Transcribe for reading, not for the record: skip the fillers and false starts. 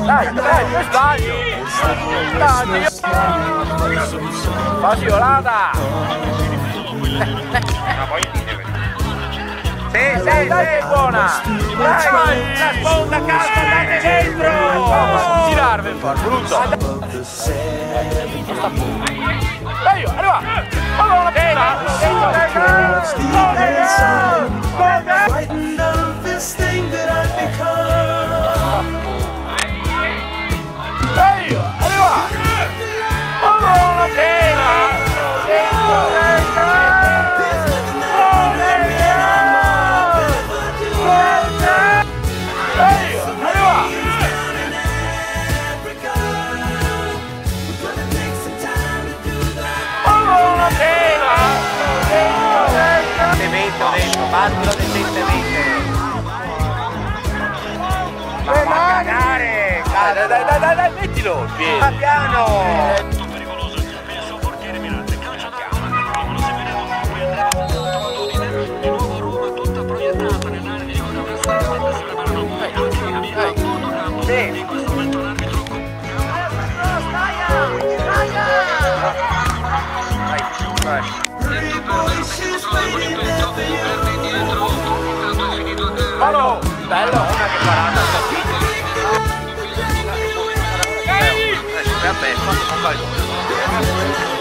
Dai, io sbaglio! Dai, io... Fagiolata! Sì, dai, buona! Dai, la sponda calma, andate dentro! Girarvi un po', brutto! Dai, arriva! Allora, battilo decentemente. Ma va a cagare! Dai, mettilo! Ma piano! Bello, una che parata. Vabbè, non